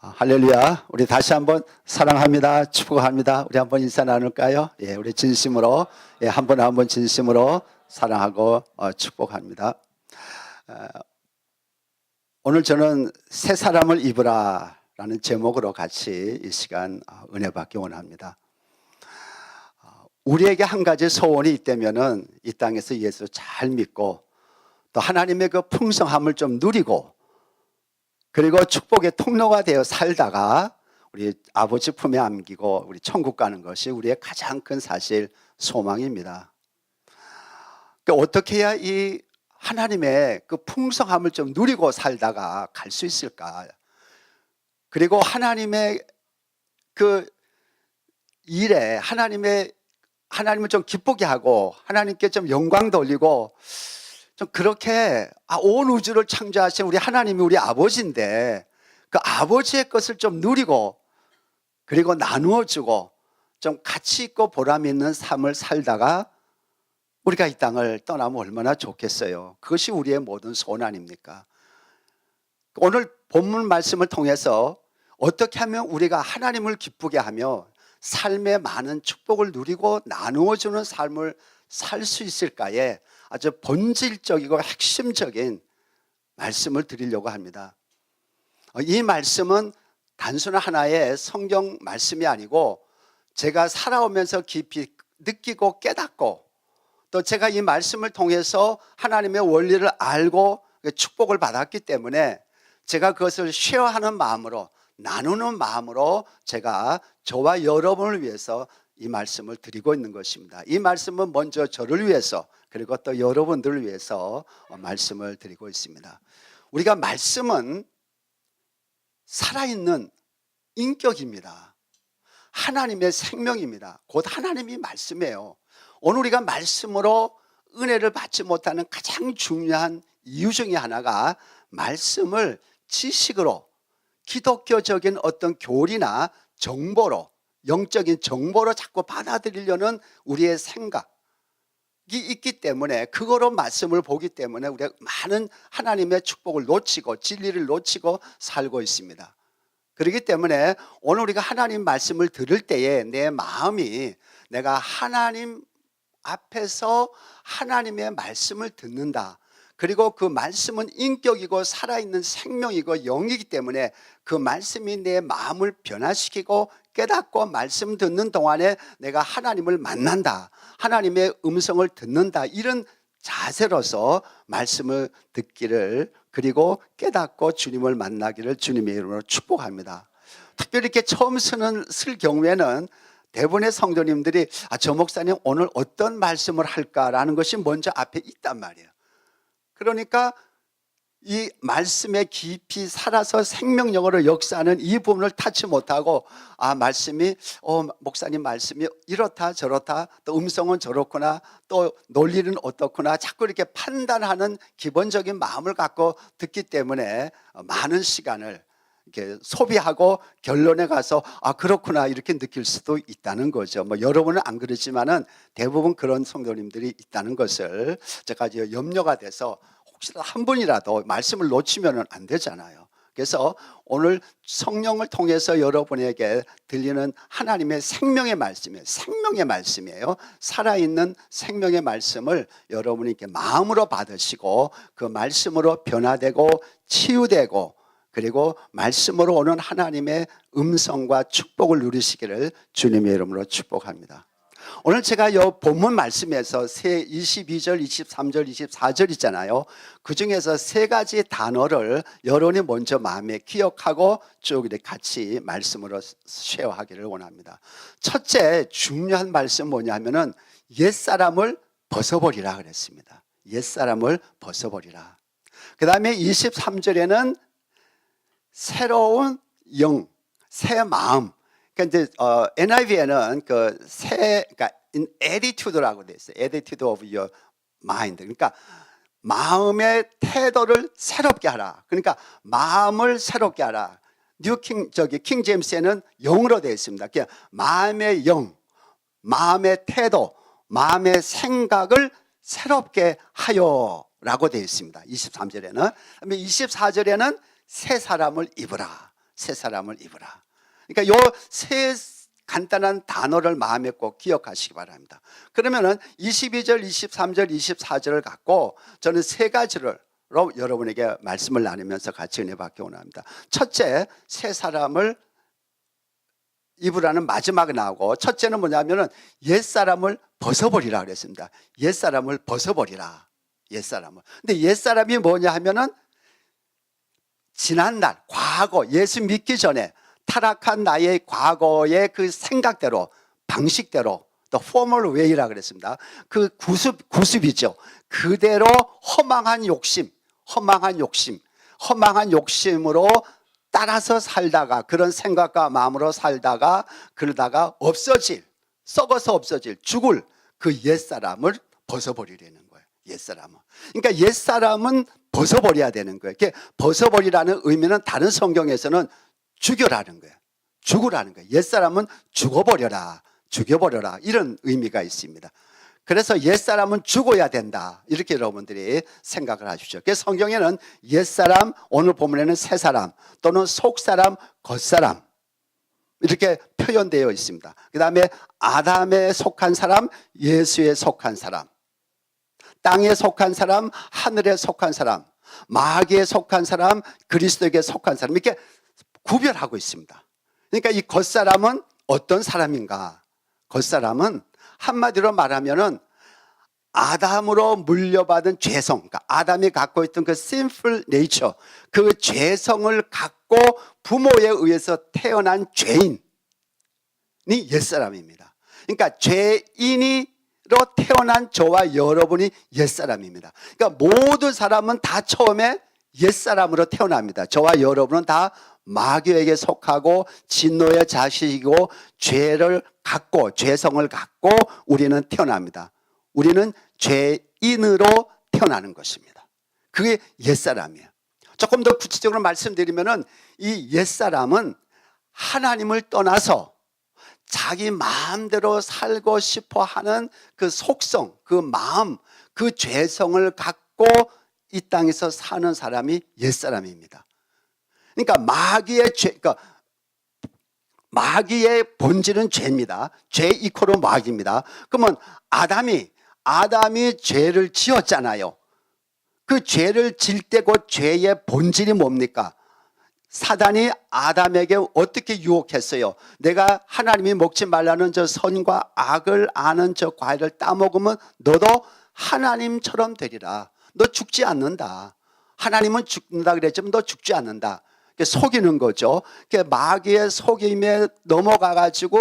할렐루야. 우리 다시 한번 사랑합니다. 축복합니다. 우리 한번 인사 나눌까요? 예, 우리 진심으로, 한 번 한 번 진심으로 사랑하고 축복합니다. 오늘 저는 새 사람을 입으라 라는 제목으로 같이 이 시간 은혜 받기 원합니다. 우리에게 한 가지 소원이 있다면은 이 땅에서 예수를 잘 믿고 또 하나님의 그 풍성함을 좀 누리고 그리고 축복의 통로가 되어 살다가 우리 아버지 품에 안기고 우리 천국 가는 것이 우리의 가장 큰 사실 소망입니다. 그러니까 어떻게 해야 이 하나님의 그 풍성함을 좀 누리고 살다가 갈 수 있을까? 그리고 하나님의 그 일에 하나님을 좀 기쁘게 하고 하나님께 좀 영광 돌리고 좀 그렇게 온 우주를 창조하신 우리 하나님이 우리 아버지인데 그 아버지의 것을 좀 누리고 그리고 나누어주고 좀 가치 있고 보람 있는 삶을 살다가 우리가 이 땅을 떠나면 얼마나 좋겠어요. 그것이 우리의 모든 소원 아닙니까? 오늘 본문 말씀을 통해서 어떻게 하면 우리가 하나님을 기쁘게 하며 삶의 많은 축복을 누리고 나누어주는 삶을 살 수 있을까에 아주 본질적이고 핵심적인 말씀을 드리려고 합니다. 이 말씀은 단순한 하나의 성경 말씀이 아니고 제가 살아오면서 깊이 느끼고 깨닫고 또 제가 이 말씀을 통해서 하나님의 원리를 알고 축복을 받았기 때문에 제가 그것을 쉐어하는 마음으로 나누는 마음으로 제가 저와 여러분을 위해서 이 말씀을 드리고 있는 것입니다. 이 말씀은 먼저 저를 위해서 그리고 또 여러분들을 위해서 말씀을 드리고 있습니다. 우리가 말씀은 살아있는 인격입니다. 하나님의 생명입니다. 곧 하나님이 말씀이에요. 오늘 우리가 말씀으로 은혜를 받지 못하는 가장 중요한 이유 중에 하나가 말씀을 지식으로 기독교적인 어떤 교리나 정보로 영적인 정보로 자꾸 받아들이려는 우리의 생각이 있기 때문에 그거로 말씀을 보기 때문에 우리가 많은 하나님의 축복을 놓치고 진리를 놓치고 살고 있습니다. 그렇기 때문에 오늘 우리가 하나님 말씀을 들을 때에 내 마음이 내가 하나님 앞에서 하나님의 말씀을 듣는다. 그리고 그 말씀은 인격이고 살아있는 생명이고 영이기 때문에 그 말씀이 내 마음을 변화시키고 깨닫고 말씀 듣는 동안에 내가 하나님을 만난다. 하나님의 음성을 듣는다. 이런 자세로서 말씀을 듣기를 그리고 깨닫고 주님을 만나기를 주님의 이름으로 축복합니다. 특별히 이렇게 처음 쓸 경우에는 대부분의 성도님들이 저 목사님 오늘 어떤 말씀을 할까라는 것이 먼저 앞에 있단 말이에요. 그러니까 이 말씀에 깊이 살아서 생명력으로 역사하는 이 부분을 타치 못하고 말씀이 목사님 말씀이 이렇다 저렇다 또 음성은 저렇구나 또 논리는 어떻구나 자꾸 이렇게 판단하는 기본적인 마음을 갖고 듣기 때문에 많은 시간을 이렇게 소비하고 결론에 가서 그렇구나 이렇게 느낄 수도 있다는 거죠. 여러분은 안 그러지만은 대부분 그런 성도님들이 있다는 것을 제가 이제 염려가 돼서 혹시라도 한 분이라도 말씀을 놓치면 안 되잖아요. 그래서 오늘 성령을 통해서 여러분에게 들리는 하나님의 생명의 말씀이에요. 생명의 말씀이에요. 살아있는 생명의 말씀을 여러분이 이렇게 마음으로 받으시고 그 말씀으로 변화되고 치유되고 그리고 말씀으로 오는 하나님의 음성과 축복을 누리시기를 주님의 이름으로 축복합니다. 오늘 제가 이 본문 말씀에서 22절, 23절, 24절 있잖아요. 그 중에서 세 가지 단어를 여러분이 먼저 마음에 기억하고 쭉 이렇게 같이 말씀으로 쉐어하기를 원합니다. 첫째 중요한 말씀 뭐냐 하면은 옛사람을 벗어버리라 그랬습니다. 옛사람을 벗어버리라. 그 다음에 23절에는 새로운 영, 새 마음. 그러니까 이제 NIV에는 그러니까 attitude라고 돼 있어요. attitude of your mind. 그러니까 마음의 태도를 새롭게 하라. 그러니까 마음을 새롭게 하라. 킹 제임스에는 영으로 되어 있습니다. 그러니까 마음의 영, 마음의 태도, 마음의 생각을 새롭게 하여라고 되어 있습니다. 23절에는. 24절에는 새 사람을 입으라. 새 사람을 입으라. 그러니까 요 세 간단한 단어를 마음에 꼭 기억하시기 바랍니다. 그러면은 22절, 23절, 24절을 갖고 저는 세 가지로 여러분에게 말씀을 나누면서 같이 은혜 받기 원합니다. 첫째, 새 사람을 입으라는 마지막에 나오고, 첫째는 뭐냐면은 옛사람을 벗어버리라 그랬습니다. 옛사람을 벗어버리라. 옛사람을. 근데 옛사람이 뭐냐 하면은 지난날, 과거, 예수 믿기 전에 타락한 나의 과거의 그 생각대로, 방식대로, 또 formal way라 그랬습니다. 그 구습이죠. 그대로 허망한 욕심으로 따라서 살다가, 그런 생각과 마음으로 살다가, 그러다가 썩어서 없어질, 죽을 그 옛사람을 벗어버리려는 거예요. 옛사람은. 그러니까 옛사람은 벗어버려야 되는 거예요. 벗어버리라는 의미는 다른 성경에서는 죽여라는 거예요. 죽으라는 거예요. 옛사람은 죽여버려라 이런 의미가 있습니다. 그래서 옛사람은 죽어야 된다, 이렇게 여러분들이 생각을 하십시오. 그래서 성경에는 옛사람, 오늘 본문에는 새사람 또는 속사람, 겉사람 이렇게 표현되어 있습니다. 그 다음에 아담에 속한 사람, 예수에 속한 사람, 땅에 속한 사람, 하늘에 속한 사람, 마귀에 속한 사람, 그리스도에게 속한 사람, 이렇게 구별하고 있습니다. 그러니까 이 겉사람은 어떤 사람인가? 겉사람은 한마디로 말하면은 아담으로 물려받은 죄성, 그러니까 아담이 갖고 있던 그 sinful nature, 그 죄성을 갖고 부모에 의해서 태어난 죄인이 옛사람입니다. 그러니까 죄인으로 태어난 저와 여러분이 옛사람입니다. 그러니까 모든 사람은 다 처음에 옛사람으로 태어납니다. 저와 여러분은 다 마귀에게 속하고 진노의 자식이고 죄성을 갖고 우리는 태어납니다. 우리는 죄인으로 태어나는 것입니다. 그게 옛사람이에요. 조금 더 구체적으로 말씀드리면은 이 옛사람은 하나님을 떠나서 자기 마음대로 살고 싶어 하는 그 속성, 그 마음, 그 죄성을 갖고 이 땅에서 사는 사람이 옛사람입니다. 그러니까 마귀의 본질은 죄입니다. 죄 이코로 마귀입니다. 그러면 아담이 죄를 지었잖아요. 그 죄를 질 때 그 죄의 본질이 뭡니까? 사단이 아담에게 어떻게 유혹했어요? 내가 하나님이 먹지 말라는 저 선과 악을 아는 저 과일을 따먹으면 너도 하나님처럼 되리라. 너 죽지 않는다. 하나님은 죽는다 그랬지만 너 죽지 않는다. 속이는 거죠. 마귀의 속임에 넘어가가지고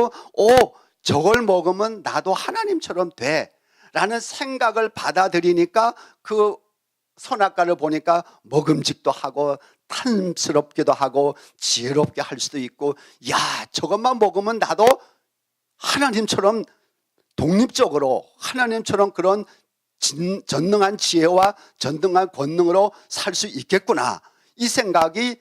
저걸 먹으면 나도 하나님처럼 돼 라는 생각을 받아들이니까 그 선악과를 보니까 먹음직도 하고 탐스럽기도 하고 지혜롭게 할 수도 있고, 야, 저것만 먹으면 나도 하나님처럼 독립적으로, 하나님처럼 그런 전능한 지혜와 전능한 권능으로 살 수 있겠구나, 이 생각이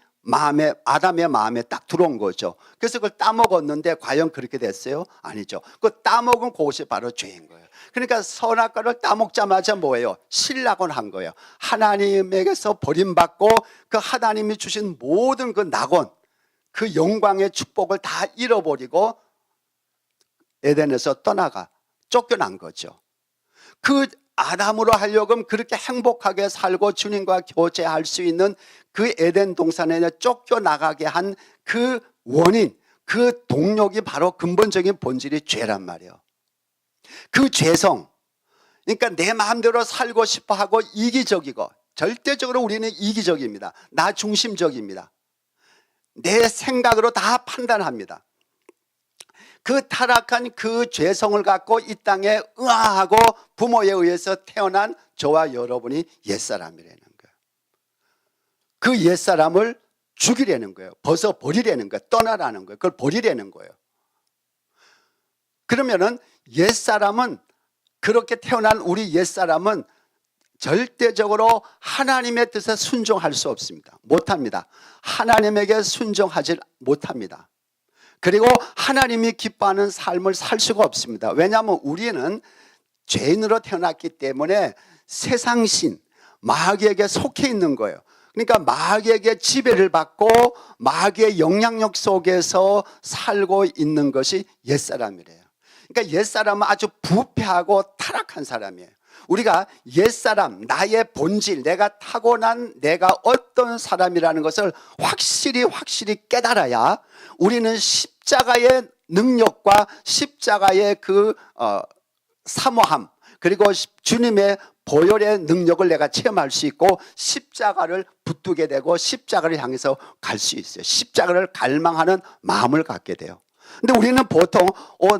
아담의 마음에 딱 들어온 거죠. 그래서 그걸 따먹었는데 과연 그렇게 됐어요? 아니죠. 그 따먹은 그것이 바로 죄인 거예요. 그러니까 선악과를 따먹자마자 뭐예요? 실락을 한 거예요. 하나님에게서 버림받고 그 하나님이 주신 모든 그 낙원, 그 영광의 축복을 다 잃어버리고 에덴에서 쫓겨난 거죠. 그 아담으로 하여금 그렇게 행복하게 살고 주님과 교제할 수 있는 그 에덴 동산에 쫓겨나가게 한 그 원인, 그 동력이 바로 근본적인 본질이 죄란 말이에요. 그 죄성, 그러니까 내 마음대로 살고 싶어 하고 이기적이고, 절대적으로 우리는 이기적입니다. 나 중심적입니다. 내 생각으로 다 판단합니다. 그 타락한 그 죄성을 갖고 이 땅에 의아하고 부모에 의해서 태어난 저와 여러분이 옛사람이라는 거예요. 그 옛사람을 죽이려는 거예요. 벗어버리려는 거예요. 떠나라는 거예요. 그걸 버리려는 거예요. 그러면은 옛사람은, 그렇게 태어난 우리 옛사람은 절대적으로 하나님의 뜻에 순종할 수 없습니다. 못합니다. 하나님에게 순종하지 못합니다. 그리고 하나님이 기뻐하는 삶을 살 수가 없습니다. 왜냐하면 우리는 죄인으로 태어났기 때문에 세상신, 마귀에게 속해 있는 거예요. 그러니까 마귀에게 지배를 받고 마귀의 영향력 속에서 살고 있는 것이 옛사람이래요. 그러니까 옛사람은 아주 부패하고 타락한 사람이에요. 우리가 옛사람, 나의 본질, 내가 타고난 내가 어떤 사람이라는 것을 확실히 깨달아야 우리는 십자가의 능력과 십자가의 그 사모함, 그리고 주님의 보혈의 능력을 내가 체험할 수 있고 십자가를 붙들게 되고 십자가를 향해서 갈 수 있어요. 십자가를 갈망하는 마음을 갖게 돼요. 근데 우리는 보통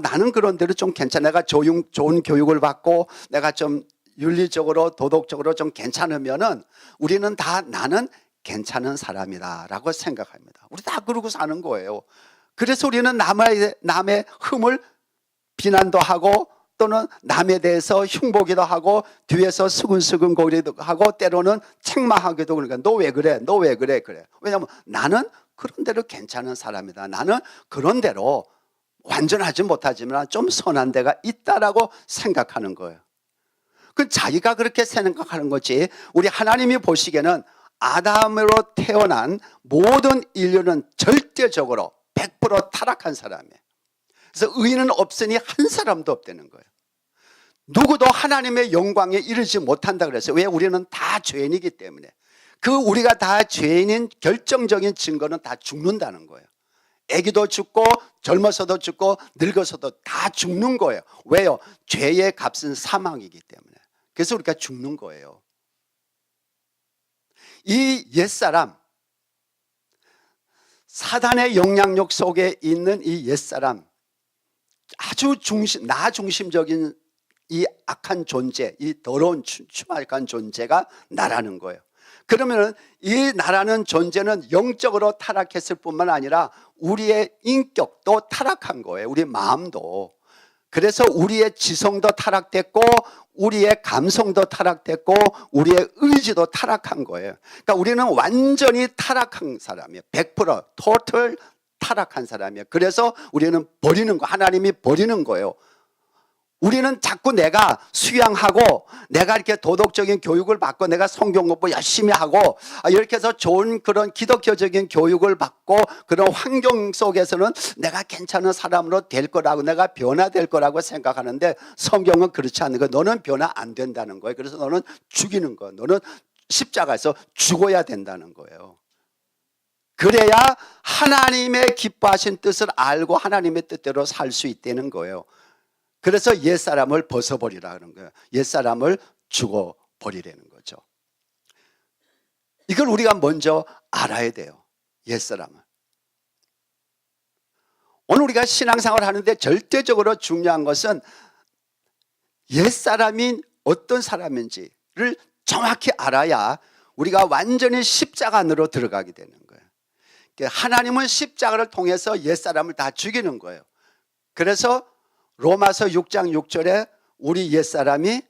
나는 그런 대로 좀 괜찮아, 내가 좋은 교육을 받고 내가 좀 윤리적으로 도덕적으로 좀 괜찮으면은 우리는 다 나는 괜찮은 사람이다 라고 생각합니다. 우리 다 그러고 사는 거예요. 그래서 우리는 남의 흠을 비난도 하고 또는 남에 대해서 흉보기도 하고 뒤에서 수근수근거리도 하고 때로는 책망하기도. 그러니까 너 왜 그래? 너 왜 그래? 그래. 왜냐하면 나는 그런 대로 괜찮은 사람이다. 나는 그런 대로 완전하지 못하지만 좀 선한 데가 있다라고 생각하는 거예요. 그 자기가 그렇게 생각하는 거지. 우리 하나님이 보시기에는 아담으로 태어난 모든 인류는 절대적으로 100% 타락한 사람이에요. 그래서 의인은 없으니 한 사람도 없다는 거예요. 누구도 하나님의 영광에 이르지 못한다 그랬어요. 왜? 우리는 다 죄인이기 때문에. 그 우리가 다 죄인인 결정적인 증거는 다 죽는다는 거예요. 아기도 죽고 젊어서도 죽고 늙어서도 다 죽는 거예요. 왜요? 죄의 값은 사망이기 때문에. 그래서 우리가 죽는 거예요. 이 옛사람, 사단의 영향력 속에 있는 이 옛사람, 아주 나 중심적인 이 악한 존재, 이 더러운 추악한 존재가 나라는 거예요. 그러면 이 나라는 존재는 영적으로 타락했을 뿐만 아니라 우리의 인격도 타락한 거예요. 우리 마음도. 그래서 우리의 지성도 타락됐고 우리의 감성도 타락됐고 우리의 의지도 타락한 거예요. 그러니까 우리는 완전히 타락한 사람이에요. 100% 토탈 타락한 사람이에요. 그래서 우리는 버리는 거, 하나님이 버리는 거예요. 우리는 자꾸 내가 수양하고 내가 이렇게 도덕적인 교육을 받고 내가 성경 공부 열심히 하고 이렇게 해서 좋은 그런 기독교적인 교육을 받고 그런 환경 속에서는 내가 괜찮은 사람으로 될 거라고, 내가 변화될 거라고 생각하는데 성경은 그렇지 않는 거예요. 너는 변화 안 된다는 거예요. 그래서 너는 죽이는 거예요. 너는 십자가에서 죽어야 된다는 거예요. 그래야 하나님의 기뻐하신 뜻을 알고 하나님의 뜻대로 살 수 있다는 거예요. 그래서 옛사람을 벗어버리라 하는 거예요. 옛사람을 죽어버리라는 거죠. 이걸 우리가 먼저 알아야 돼요. 옛사람을. 오늘 우리가 신앙생활을 하는데 절대적으로 중요한 것은 옛사람이 어떤 사람인지를 정확히 알아야 우리가 완전히 십자가 안으로 들어가게 되는 거예요. 하나님은 십자가를 통해서 옛사람을 다 죽이는 거예요. 그래서 로마서 6장 6절에 우리 옛사람이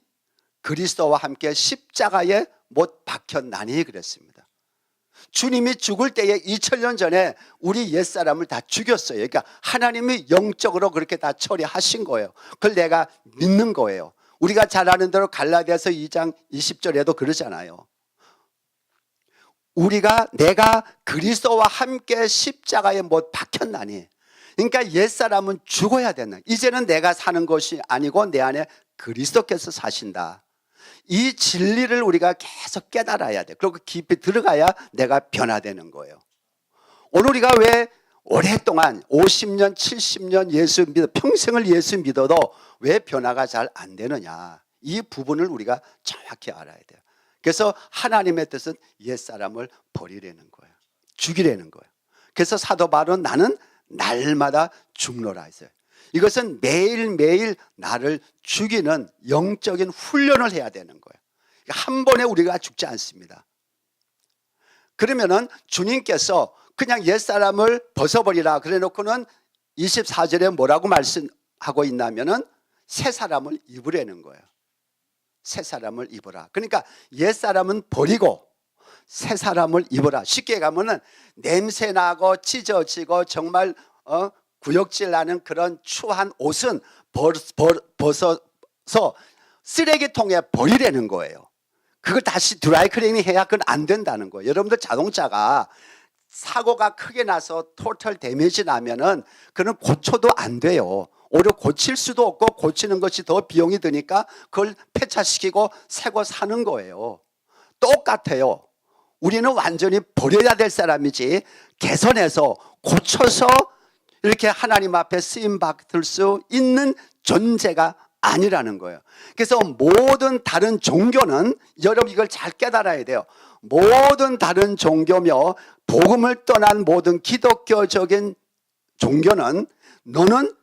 그리스도와 함께 십자가에 못 박혔나니 그랬습니다. 주님이 죽을 때에 2000년 전에 우리 옛사람을 다 죽였어요. 그러니까 하나님이 영적으로 그렇게 다 처리하신 거예요. 그걸 내가 믿는 거예요. 우리가 잘 아는 대로 갈라디아서 2장 20절에도 그러잖아요. 내가 그리스도와 함께 십자가에 못 박혔나니. 그러니까 옛사람은 죽어야 된다. 이제는 내가 사는 것이 아니고 내 안에 그리스도께서 사신다. 이 진리를 우리가 계속 깨달아야 돼. 그리고 깊이 들어가야 내가 변화되는 거예요. 오늘 우리가 왜 오랫동안 50년 70년 예수 믿어 평생을 예수 믿어도 왜 변화가 잘 안 되느냐, 이 부분을 우리가 정확히 알아야 돼요. 그래서 하나님의 뜻은 옛사람을 버리라는 거예요. 죽이라는 거예요. 그래서 사도 바울은 나는 날마다 죽노라 했어요. 이것은 매일매일 나를 죽이는 영적인 훈련을 해야 되는 거예요. 한 번에 우리가 죽지 않습니다. 그러면은 주님께서 그냥 옛사람을 벗어버리라 그래 놓고는 24절에 뭐라고 말씀하고 있냐면은 새 사람을 입으라는 거예요. 새 사람을 입어라. 그러니까 옛사람은 버리고 새 사람을 입어라. 쉽게 가면은 냄새나고 찢어지고 정말 구역질 나는 그런 추한 옷은 벗어서 쓰레기통에 버리라는 거예요. 그걸 다시 드라이클리닝 해야 그건 안 된다는 거예요. 여러분들 자동차가 사고가 크게 나서 토탈 데미지 나면은 그는 고쳐도 안 돼요. 오히려 고칠 수도 없고 고치는 것이 더 비용이 드니까 그걸 폐차시키고 새 거 사는 거예요. 똑같아요. 우리는 완전히 버려야 될 사람이지 개선해서 고쳐서 이렇게 하나님 앞에 쓰임받을 수 있는 존재가 아니라는 거예요. 그래서 모든 다른 종교는, 여러분 이걸 잘 깨달아야 돼요. 모든 다른 종교며 복음을 떠난 모든 기독교적인 종교는 너는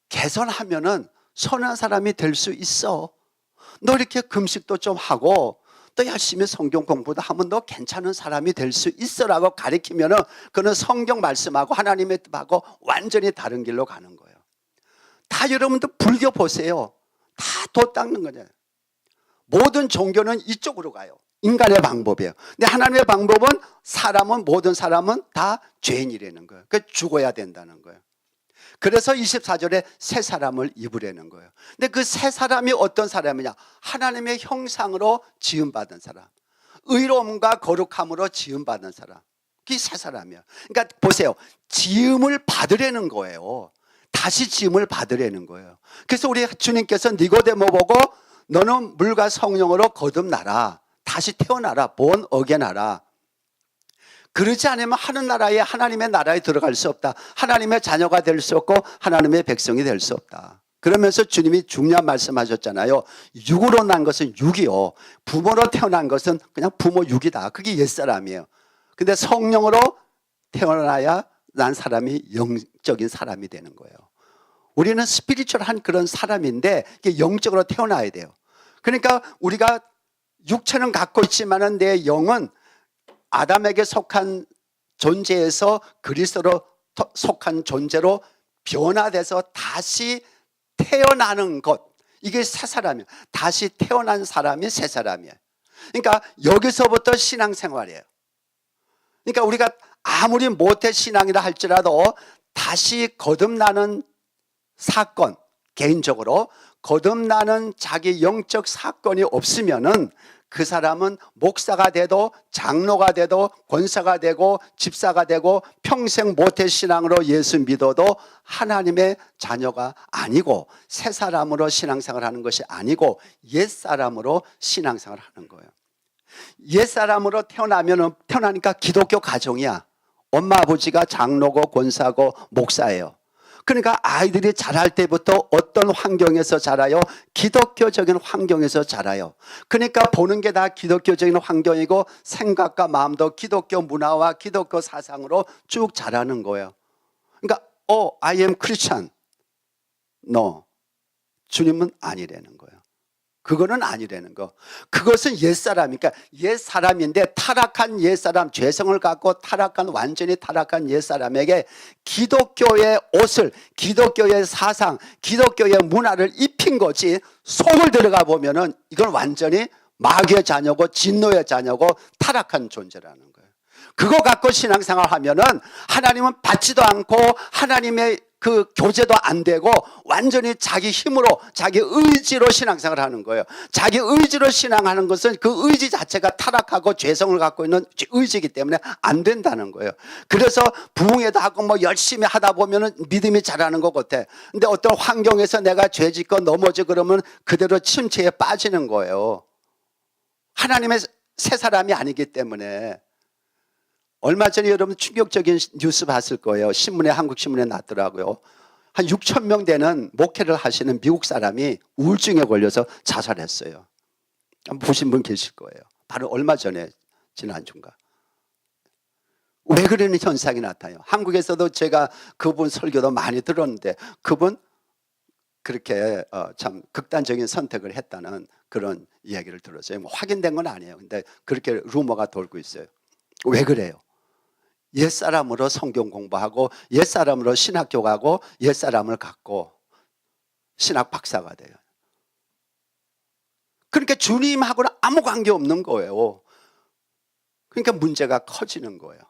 개선하면은 선한 사람이 될 수 있어. 너 이렇게 금식도 좀 하고 또 열심히 성경 공부도 하면 너 괜찮은 사람이 될 수 있어라고 가르치면은 그는 성경 말씀하고 하나님의 뜻하고 완전히 다른 길로 가는 거예요. 다 여러분들 불교 보세요. 다 도 닦는 거잖아요. 모든 종교는 이쪽으로 가요. 인간의 방법이에요. 근데 하나님의 방법은 모든 사람은 다 죄인이라는 거예요. 그 죽어야 된다는 거예요. 그래서 24절에 새 사람을 입으라는 거예요. 근데 그 새 사람이 어떤 사람이냐? 하나님의 형상으로 지음받은 사람, 의로움과 거룩함으로 지음받은 사람, 그게 새 사람이에요. 그러니까 보세요, 지음을 받으라는 거예요. 다시 지음을 받으라는 거예요. 그래서 우리 주님께서 니고데모 보고 너는 물과 성령으로 거듭나라, 다시 태어나라, 본 어게나라. 그러지 않으면 하늘나라에, 하나님의 나라에 들어갈 수 없다. 하나님의 자녀가 될 수 없고 하나님의 백성이 될 수 없다. 그러면서 주님이 중요한 말씀하셨잖아요. 육으로 난 것은 육이요, 부모로 태어난 것은 그냥 부모 육이다. 그게 옛사람이에요. 근데 성령으로 태어나야 난 사람이 영적인 사람이 되는 거예요. 우리는 스피리추얼한 그런 사람인데 영적으로 태어나야 돼요. 그러니까 우리가 육체는 갖고 있지만은 내 영은 아담에게 속한 존재에서 그리스도로 속한 존재로 변화돼서 다시 태어나는 것, 이게 새 사람이에요. 다시 태어난 사람이 새 사람이에요. 그러니까 여기서부터 신앙생활이에요. 그러니까 우리가 아무리 모태 신앙이라 할지라도 다시 거듭나는 사건, 개인적으로 거듭나는 자기 영적 사건이 없으면은 그 사람은 목사가 돼도 장로가 돼도 권사가 되고 집사가 되고 평생 모태신앙으로 예수 믿어도 하나님의 자녀가 아니고 새 사람으로 신앙생활하는 것이 아니고 옛사람으로 신앙생활을 하는 거예요. 옛사람으로 태어나니까 기독교 가정이야. 엄마 아버지가 장로고 권사고 목사예요. 그러니까 아이들이 자랄 때부터 어떤 환경에서 자라요? 기독교적인 환경에서 자라요. 그러니까 보는 게 다 기독교적인 환경이고 생각과 마음도 기독교 문화와 기독교 사상으로 쭉 자라는 거예요. 그러니까 I am Christian. No. 주님은 아니라는 거예요. 그거는 아니라는 거. 그것은 옛사람이니까 옛사람인데 타락한 옛사람, 죄성을 갖고 타락한, 완전히 타락한 옛사람에게 기독교의 옷을, 기독교의 사상, 기독교의 문화를 입힌 거지, 속을 들어가 보면은 이건 완전히 마귀의 자녀고 진노의 자녀고 타락한 존재라는 거예요. 그거 갖고 신앙생활 하면은 하나님은 받지도 않고 하나님의 그 교제도 안 되고 완전히 자기 힘으로, 자기 의지로 신앙생활을 하는 거예요. 자기 의지로 신앙하는 것은 그 의지 자체가 타락하고 죄성을 갖고 있는 의지이기 때문에 안 된다는 거예요. 그래서 부흥회도 하고 뭐 열심히 하다 보면은 믿음이 자라는 것 같아. 근데 어떤 환경에서 내가 죄 짓고 넘어져 그러면 그대로 침체에 빠지는 거예요. 하나님의 새 사람이 아니기 때문에. 얼마 전에 여러분 충격적인 뉴스 봤을 거예요. 신문에, 한국 신문에 났더라고요. 한 6천 명 되는 목회를 하시는 미국 사람이 우울증에 걸려서 자살했어요. 한번 보신 분 계실 거예요. 바로 얼마 전에, 지난주인가. 왜 그러는 현상이 나타나요? 한국에서도 제가 그분 설교도 많이 들었는데 그분 그렇게 참 극단적인 선택을 했다는 그런 이야기를 들었어요. 뭐 확인된 건 아니에요. 근데 그렇게 루머가 돌고 있어요. 왜 그래요? 옛사람으로 성경 공부하고 옛사람으로 신학교 가고 옛사람을 갖고 신학 박사가 돼요. 그러니까 주님하고는 아무 관계 없는 거예요. 그러니까 문제가 커지는 거예요.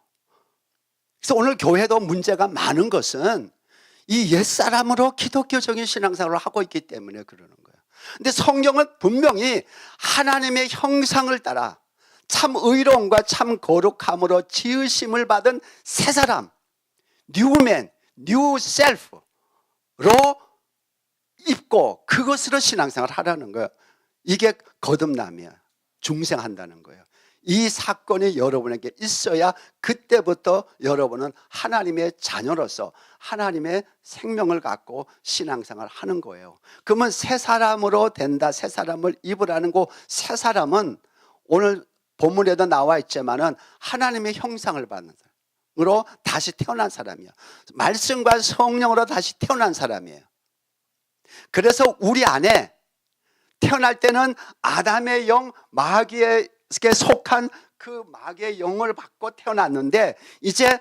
그래서 오늘 교회도 문제가 많은 것은 이 옛사람으로 기독교적인 신앙생활을 하고 있기 때문에 그러는 거예요. 근데 성경은 분명히 하나님의 형상을 따라 참 의로움과 참 거룩함으로 지으심을 받은 새 사람, 뉴맨, 뉴 셀프로 입고 그것으로 신앙생활을 하라는 거예요. 이게 거듭남이야. 중생한다는 거예요. 이 사건이 여러분에게 있어야 그때부터 여러분은 하나님의 자녀로서 하나님의 생명을 갖고 신앙생활을 하는 거예요. 그러면 새 사람으로 된다, 새 사람을 입으라는 거, 새 사람은 오늘 본문에도 나와 있지만은 하나님의 형상을 받는 사람으로 다시 태어난 사람이야. 말씀과 성령으로 다시 태어난 사람이에요. 그래서 우리 안에 태어날 때는 아담의 영, 마귀에게 속한 그 마귀의 영을 받고 태어났는데, 이제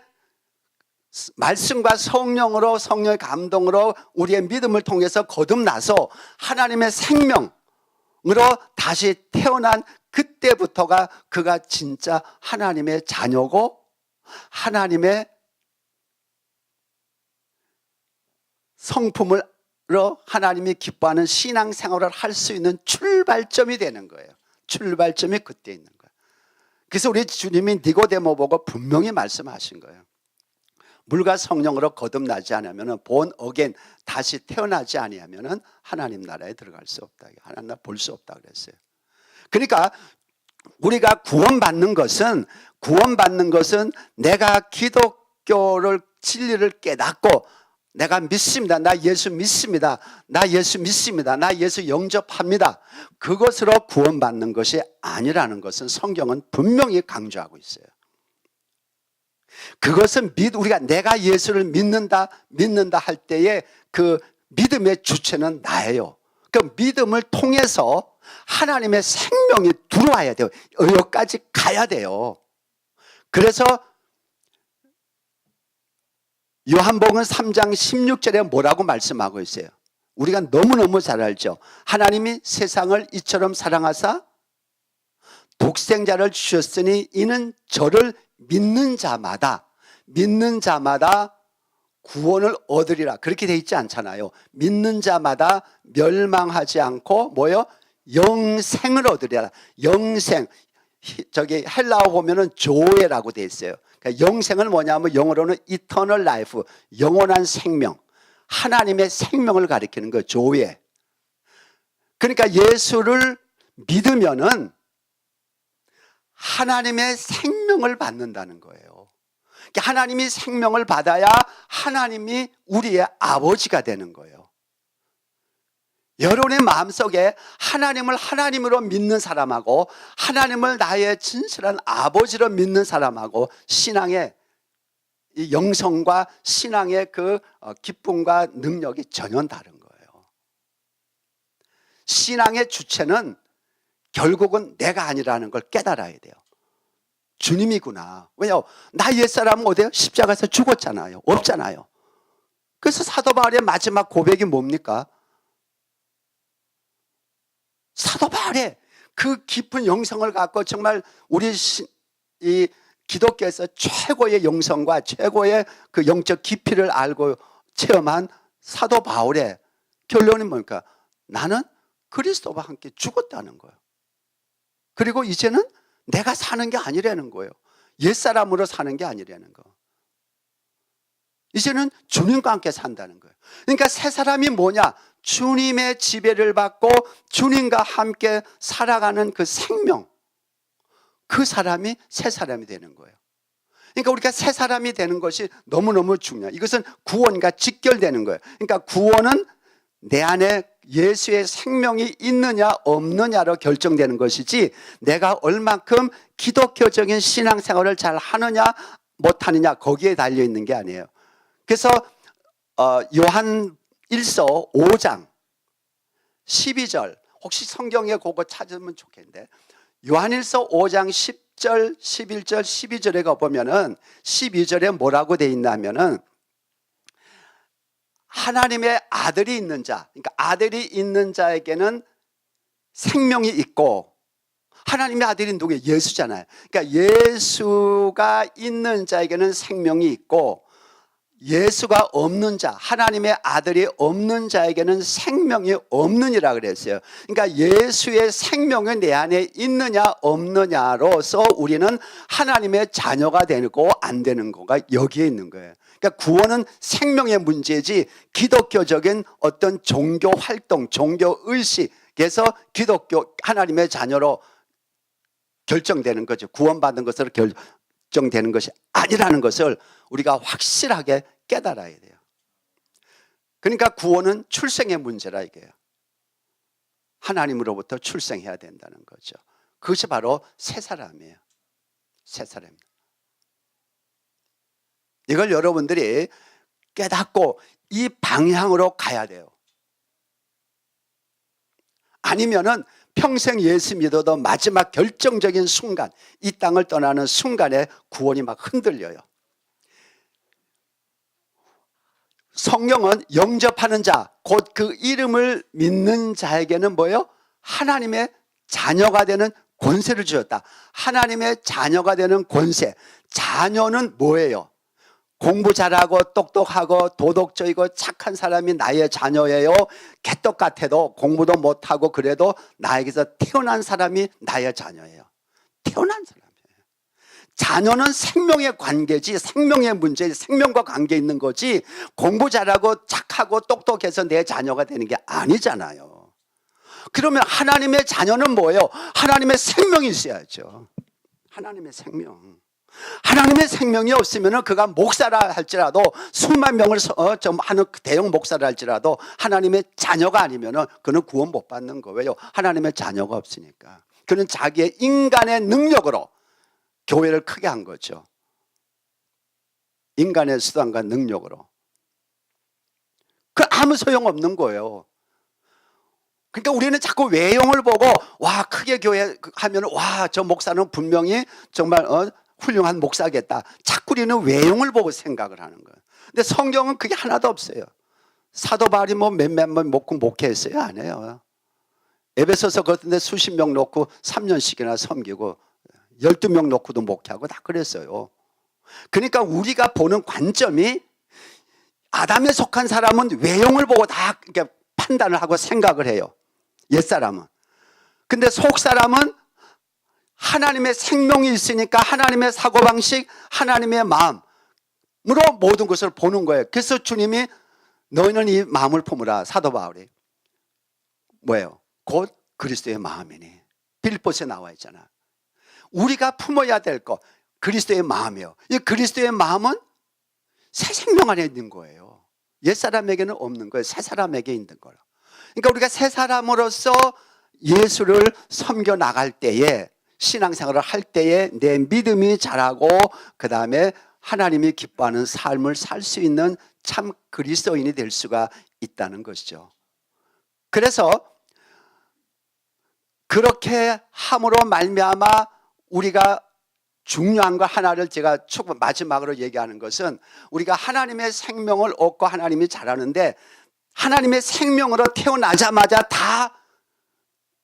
말씀과 성령으로, 성령의 감동으로 우리의 믿음을 통해서 거듭나서 하나님의 생명으로 다시 태어난 그때부터가 그가 진짜 하나님의 자녀고 하나님의 성품을 하나님이 기뻐하는 신앙생활을 할 수 있는 출발점이 되는 거예요. 출발점이 그때 있는 거예요. 그래서 우리 주님이 니고데모 보고 분명히 말씀하신 거예요. 물과 성령으로 거듭나지 않으면 본 어겐, 다시 태어나지 아니하면 하나님 나라에 들어갈 수 없다, 하나님 나라 볼 수 없다 그랬어요. 그러니까 우리가 구원받는 것은 내가 기독교를 진리를 깨닫고 내가 믿습니다, 나 예수 믿습니다, 나 예수 믿습니다, 나 예수 영접합니다, 그것으로 구원받는 것이 아니라는 것은 성경은 분명히 강조하고 있어요. 그것은 우리가 내가 예수를 믿는다 할 때에 그 믿음의 주체는 나예요. 그 믿음을 통해서 하나님의 생명이 들어와야 돼요. 여기까지 가야 돼요. 그래서 요한복음 3장 16절에 뭐라고 말씀하고 있어요? 우리가 너무너무 잘 알죠. 하나님이 세상을 이처럼 사랑하사 독생자를 주셨으니 이는 저를 믿는 자마다 구원을 얻으리라, 그렇게 돼 있지 않잖아요. 믿는 자마다 멸망하지 않고 뭐요? 영생을 얻으리라. 영생, 저기 헬라어 보면은 조에라고 돼 있어요. 그러니까 영생은 뭐냐면 영어로는 eternal life, 영원한 생명, 하나님의 생명을 가리키는 거예요. 조에. 그러니까 예수를 믿으면은 하나님의 생명을 받는다는 거예요. 그러니까 하나님이 생명을 받아야 하나님이 우리의 아버지가 되는 거예요. 여러분의 마음속에 하나님을 하나님으로 믿는 사람하고 하나님을 나의 진실한 아버지로 믿는 사람하고 신앙의 이 영성과 신앙의 그 기쁨과 능력이 전혀 다른 거예요. 신앙의 주체는 결국은 내가 아니라는 걸 깨달아야 돼요. 주님이구나. 왜요? 나 옛사람은 어디에요? 십자가에서 죽었잖아요. 없잖아요. 그래서 사도 바울의 마지막 고백이 뭡니까? 사도 바울의 그 깊은 영성을 갖고 정말 우리 이 기독교에서 최고의 영성과 최고의 그 영적 깊이를 알고 체험한 사도 바울의 결론이 뭡니까? 나는 그리스도와 함께 죽었다는 거예요. 그리고 이제는 내가 사는 게 아니라는 거예요. 옛사람으로 사는 게 아니라는 거. 이제는 주님과 함께 산다는 거예요. 그러니까 새 사람이 뭐냐? 주님의 지배를 받고 주님과 함께 살아가는 그 생명, 그 사람이 새 사람이 되는 거예요. 그러니까 우리가 새 사람이 되는 것이 너무너무 중요해요. 이것은 구원과 직결되는 거예요. 그러니까 구원은 내 안에 예수의 생명이 있느냐 없느냐로 결정되는 것이지, 내가 얼만큼 기독교적인 신앙생활을 잘 하느냐 못하느냐 거기에 달려 있는 게 아니에요. 그래서 요한 1서 5장 12절, 혹시 성경에 그거 찾으면 좋겠는데, 요한일서 5장 10절, 11절, 12절에 가보면은 12절에 뭐라고 돼 있냐면은 하나님의 아들이 있는 자, 그러니까 아들이 있는 자에게는 생명이 있고, 하나님의 아들이 누구예요? 예수잖아요. 그러니까 예수가 있는 자에게는 생명이 있고, 예수가 없는 자, 하나님의 아들이 없는 자에게는 생명이 없느니라 그랬어요. 그러니까 예수의 생명이 내 안에 있느냐 없느냐로서 우리는 하나님의 자녀가 되고 안 되는 거가 여기에 있는 거예요. 그러니까 구원은 생명의 문제지 기독교적인 어떤 종교 활동, 종교 의식에서 기독교 하나님의 자녀로 결정되는 거죠. 구원받은 것으로 결정되는 것이 아니라는 것을 우리가 확실하게 깨달아야 돼요. 그러니까 구원은 출생의 문제라 이게요. 하나님으로부터 출생해야 된다는 거죠. 그것이 바로 새 사람이에요. 새 사람입니다. 이걸 여러분들이 깨닫고 이 방향으로 가야 돼요. 아니면은 평생 예수 믿어도 마지막 결정적인 순간, 이 땅을 떠나는 순간에 구원이 막 흔들려요. 성경은 영접하는 자, 곧 그 이름을 믿는 자에게는 뭐예요? 하나님의 자녀가 되는 권세를 주셨다. 하나님의 자녀가 되는 권세. 자녀는 뭐예요? 공부 잘하고 똑똑하고 도덕적이고 착한 사람이 나의 자녀예요. 개떡 같아도 공부도 못하고 그래도 나에게서 태어난 사람이 나의 자녀예요. 태어난 사람이에요. 자녀는 생명의 관계지, 생명의 문제, 생명과 관계 있는 거지 공부 잘하고 착하고 똑똑해서 내 자녀가 되는 게 아니잖아요. 그러면 하나님의 자녀는 뭐예요? 하나님의 생명이 있어야죠. 하나님의 생명. 하나님의 생명이 없으면 그가 목사라 할지라도 수만 명을 좀 하는 대형 목사라 할지라도 하나님의 자녀가 아니면 그는 구원 못 받는 거예요. 왜요? 하나님의 자녀가 없으니까. 그는 자기의 인간의 능력으로 교회를 크게 한 거죠. 인간의 수단과 능력으로. 그 아무 소용없는 거예요. 그러니까 우리는 자꾸 외형을 보고 와 크게 교회 하면 와 저 목사는 분명히 정말 훌륭한 목사겠다. 자꾸 우리는 외형을 보고 생각을 하는 거예요. 근데 성경은 그게 하나도 없어요. 사도 바울이 뭐 몇몇 번 목회했어요? 안 해요. 에베소서 같은 데 수십 명 놓고 3년씩이나 섬기고 12명 놓고도 목회하고 다 그랬어요. 그러니까 우리가 보는 관점이 아담에 속한 사람은 외형을 보고 다 이렇게 판단을 하고 생각을 해요. 옛사람은. 근데 속사람은 하나님의 생명이 있으니까 하나님의 사고방식, 하나님의 마음으로 모든 것을 보는 거예요. 그래서 주님이 너희는 이 마음을 품으라. 사도 바울이 뭐예요? 곧 그리스도의 마음이니. 빌립보서에 나와 있잖아. 우리가 품어야 될 것 그리스도의 마음이에요. 이 그리스도의 마음은 새 생명 안에 있는 거예요. 옛사람에게는 없는 거예요. 새 사람에게 있는 거예요. 그러니까 우리가 새 사람으로서 예수를 섬겨 나갈 때에 신앙생활을 할 때에 내 믿음이 자라고 그 다음에 하나님이 기뻐하는 삶을 살 수 있는 참 그리스도인이 될 수가 있다는 것이죠. 그래서 그렇게 함으로 말미암아 우리가 중요한 거 하나를 제가 마지막으로 얘기하는 것은 우리가 하나님의 생명을 얻고 하나님이 자라는데 하나님의 생명으로 태어나자마자 다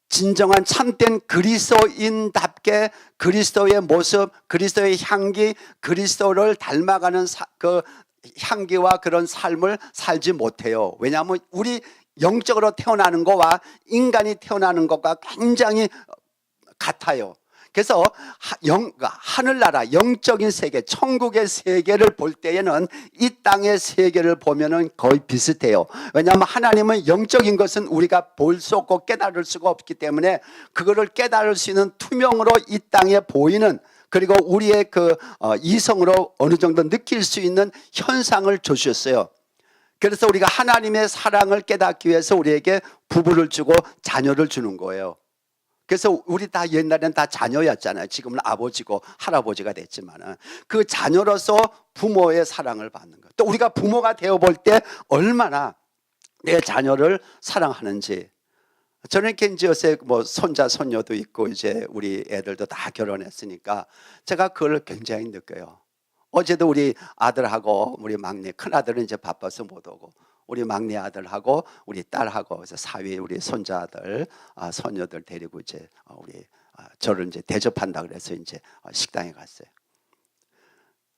진정한 참된 그리스도인답게 그리스도의 모습, 그리스도의 향기, 그리스도를 닮아가는 그 향기와 그런 삶을 살지 못해요. 왜냐하면 우리 영적으로 태어나는 것과 인간이 태어나는 것과 굉장히 같아요. 그래서 하늘나라 영적인 세계, 천국의 세계를 볼 때에는 이 땅의 세계를 보면은 거의 비슷해요. 왜냐하면 하나님은 영적인 것은 우리가 볼 수 없고 깨달을 수가 없기 때문에 그거를 깨달을 수 있는 투명으로 이 땅에 보이는 그리고 우리의 그 이성으로 어느 정도 느낄 수 있는 현상을 주셨어요. 그래서 우리가 하나님의 사랑을 깨닫기 위해서 우리에게 부부를 주고 자녀를 주는 거예요. 그래서 우리 다 옛날에는 다 자녀였잖아요. 지금은 아버지고 할아버지가 됐지만 그 자녀로서 부모의 사랑을 받는 것. 또 우리가 부모가 되어볼 때 얼마나 내 자녀를 사랑하는지. 저는 이렇게 이제 요새 뭐 손자 손녀도 있고 이제 우리 애들도 다 결혼했으니까 제가 그걸 굉장히 느껴요. 어제도 우리 아들하고 우리 막내 큰아들은 이제 바빠서 못 오고 우리 막내 아들하고 우리 딸하고 그래서 사위 우리 손자들 손녀들 데리고 이제 우리 저를 이제 대접한다 그래서 이제 식당에 갔어요.